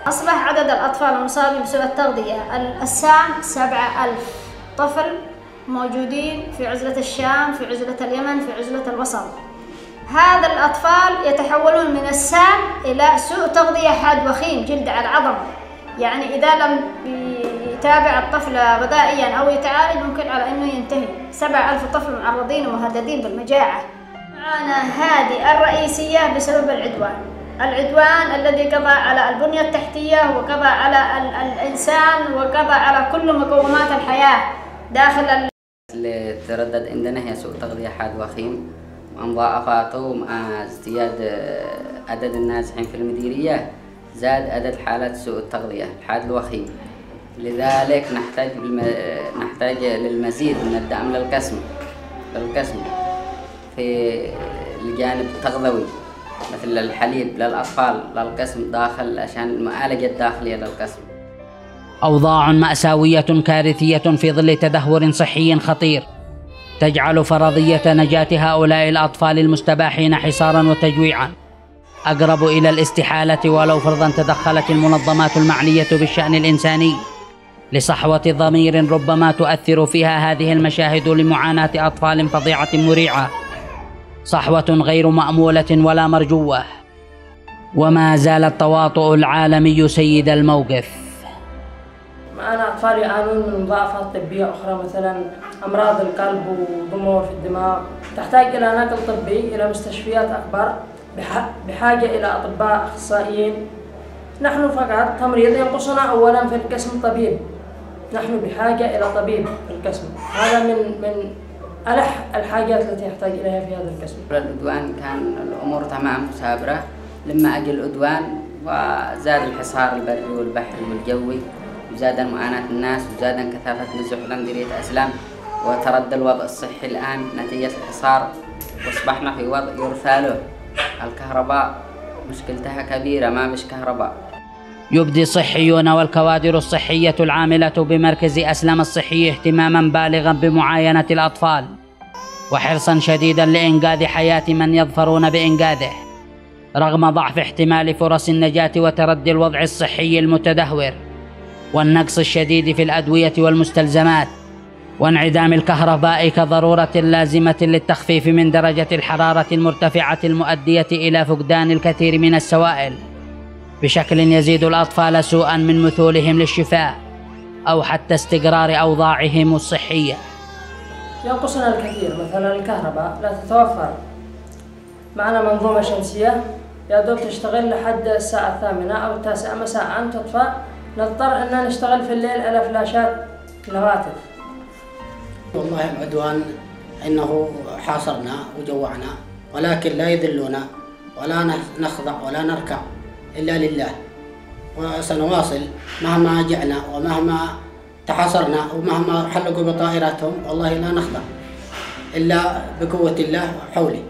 أصبح عدد الأطفال المصابين بسوء التغذية السام 7000 طفل موجودين في عزلة الشام، في عزلة اليمن، في عزلة الوسط. هذا الأطفال يتحولون من السام إلى سوء تغذية حاد وخيم جلد على العظم. يعني إذا لم يتابع الطفل غذائيا أو يتعالج ممكن على أنه ينتهي. 7000 طفل معرضين ومهددين بالمجاعة. معنا هذه الرئيسية بسبب العدوان الذي قضى على البنية التحتية وقضى على الإنسان وقضى على كل مقومات الحياة داخل اللي تردد عندنا هي سوء تغذية حاد وخيم، ومضاعفاته مع ازدياد عدد النازحين في المديرية زاد عدد حالات سوء التغذية الحاد الوخيم. لذلك نحتاج للمزيد من الدعم للقسم في الجانب التغذوي، مثل الحليب للأطفال للقسم داخل عشان المعالجة الداخلية للقسم. أوضاع مأساوية كارثية في ظل تدهور صحي خطير تجعل فرضية نجاة هؤلاء الأطفال المستباحين حصارا وتجويعا أقرب إلى الاستحالة، ولو فرضا تدخلت المنظمات المعنية بالشأن الإنساني لصحوة ضمير ربما تؤثر فيها هذه المشاهد لمعاناة أطفال فظيعة مريعة، صحوة غير مأمولة ولا مرجوة. وما زال التواطؤ العالمي سيد الموقف. معنا أطفال يعانون من مضاعفات طبية أخرى، مثلا أمراض القلب وضمور في الدماغ، تحتاج إلى نقل طبي إلى مستشفيات أكبر، بحاجة إلى أطباء أخصائيين. نحن فقط تمريض ينقصنا أولا في القسم طبيب، نحن بحاجة إلى طبيب في القسم. هذا من ألح الحاجات التي يحتاج إليها في هذا القسم. العدوان كان الأمور تمام مسابرة، لما أجى العدوان وزاد الحصار البري والبحري والجوي، وزاد معاناة الناس، وزاد كثافة نزوح لمديرية أسلم، وتردى الوضع الصحي الآن نتيجة الحصار، واصبحنا في وضع يرثى له. الكهرباء مشكلتها كبيرة، ما مش كهرباء. يبدي الصحيون والكوادر الصحية العاملة بمركز أسلم الصحي اهتماما بالغا بمعاينة الأطفال وحرصا شديدا لإنقاذ حياة من يظفرون بإنقاذه، رغم ضعف احتمال فرص النجاة وتردي الوضع الصحي المتدهور والنقص الشديد في الأدوية والمستلزمات وانعدام الكهرباء كضرورة لازمة للتخفيف من درجة الحرارة المرتفعة المؤدية إلى فقدان الكثير من السوائل بشكل يزيد الأطفال سوءا من مثولهم للشفاء أو حتى استقرار أوضاعهم الصحية. ينقصنا الكثير، مثلا الكهرباء لا تتوفر. معنا منظومة شمسية يا دوب تشتغل لحد الساعة 8 أو 9 مساء تطفى، نضطر أن نشتغل في الليل على فلاشات الهواتف. والله العدوان إنه حاصرنا وجوعنا، ولكن لا يذلنا ولا نخضع ولا نركع إلا لله، وسنواصل مهما جعنا ومهما تحاصرنا ومهما حلقوا بطائراتهم، والله لا نخضع إلا بقوة الله وحوله.